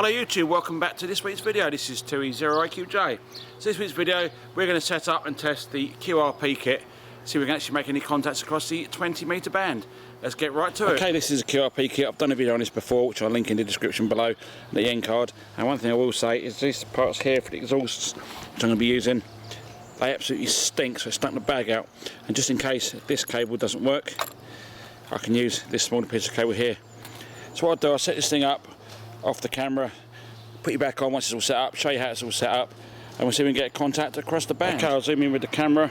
Hello YouTube, welcome back to this week's video. This is 2E0IQJ. So this week's video we're going to set up and test the QRP kit, see if we can actually make any contacts across the 20-metre band. Let's get right to it. Okay, this is a QRP kit. I've done a video on this before, which I'll link in the description below, the end card. And one thing I will say is these parts here for the exhausts, which I'm going to be using, they absolutely stink, so I stuck the bag out. And just in case this cable doesn't work, I can use this smaller piece of cable here. So what I'll do, I'll set this thing up off the camera, put you back on once it's all set up, show you how it's all set up, and we'll see if we can get contact across the band. Okay, I'll zoom in with the camera.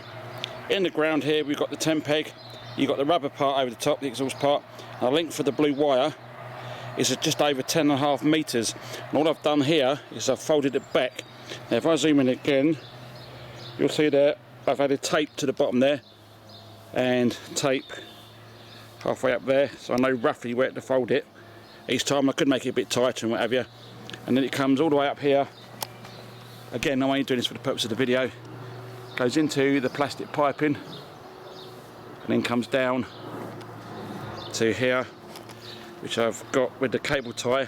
In the ground here we've got the 10 peg, you've got the rubber part over the top, the exhaust part, and the length for the blue wire is just over 10.5 metres. And all I've done here is I've folded it back. Now if I zoom in again, you'll see there I've added tape to the bottom there, and tape halfway up there, so I know roughly where to fold it. Each time I could make it a bit tighter and what have you, and then it comes all the way up here. Again, I'm only doing this for the purpose of the video. Goes into the plastic piping and then comes down to here, which I've got with the cable tie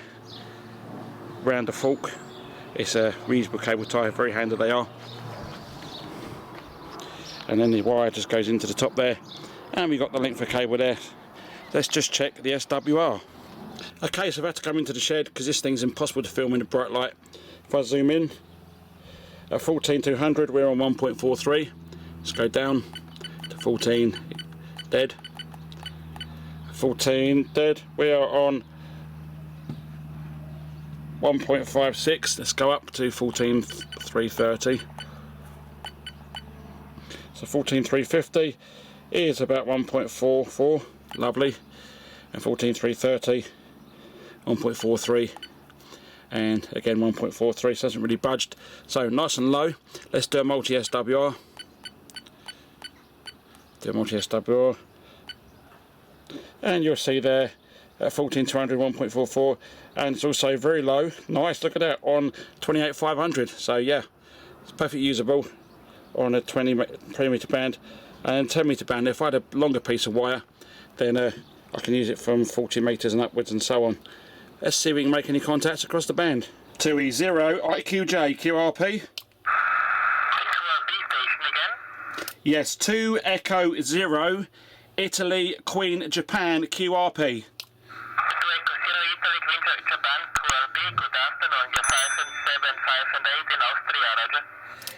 round the fork. It's a reusable cable tie, very handy they are. And then the wire just goes into the top there, and we've got the length of cable there. Let's just check the SSWR. Okay, so I've had to come into the shed because this thing's impossible to film in the bright light. If I zoom in, at 14,200 we're on 1.43. Let's go down to 14, dead. 14, dead. We are on 1.56. Let's go up to 14,330. So 14,350 is about 1.44, lovely. And 14,330. 1.43, and again 1.43, so it hasn't really budged, so nice and low. Let's do a multi SWR. And you'll see there at 14,200 1.44, and it's also very low. Nice, look at that, on 28,500. So yeah, it's perfectly usable on a 20-metre band and 10-metre band. If I had a longer piece of wire, then I can use it from 40 metres and upwards and so on. Let's see if we can make any contacts across the band. 2E0IQJ QRP. QRP station again? Yes, 2 Echo 0 Italy Queen Japan QRP. 2 Echo 0 Italy Queen Japan QRP. Good afternoon. You're 5 and 7, 5 and 8 in Austria, Roger.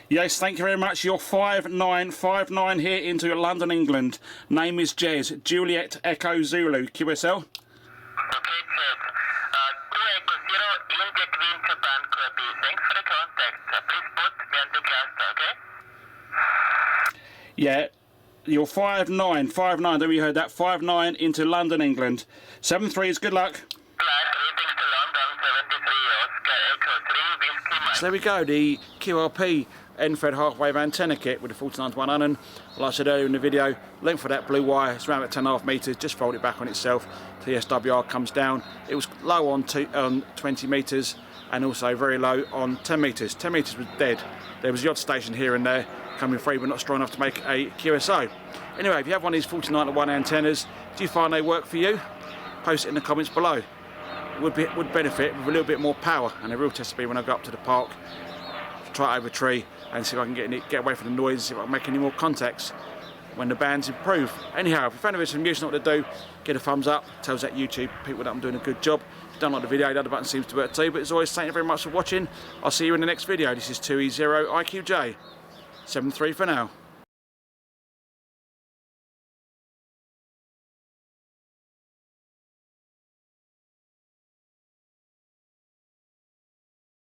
Yes, thank you very much. You're 5959 here into London, England. Name is Jez. Juliet Echo Zulu QSL. Okay, Jez. 2 Echo 0 India Queen Japan QRP. Thanks for the contact. Please put me on the cluster, okay? Yeah, you're 5959. Then we heard that. 59 into London, England. 73 is good luck. Flight readings to London 73 Oscar Echo 3 Whiskey Mike. So there we go, the QRP end-fed half-wave antenna kit with the 49-100. Like I said earlier in the video, length for that blue wire is around about 10.5 metres. Just fold it back on itself till the SWR comes down. It was low on 20 metres and also very low on 10 metres. 10 metres was dead. There was the odd station here and there coming free, but not strong enough to make a QSO. Anyway, if you have one of these 49-1 antennas, do you find they work for you? Post it in the comments below. It would benefit with a little bit more power, and a real test will be when I go up to the park, try it over a tree and see if I can get away from the noise, see if I can make any more contacts when the bands improve. Anyhow, if you found this amusing, what to do, get a thumbs up, tells that YouTube people that I'm doing a good job. If you don't like the video, the other button seems to work too, but as always, thank you very much for watching. I'll see you in the next video. This is 2E0IQJ 73 for now.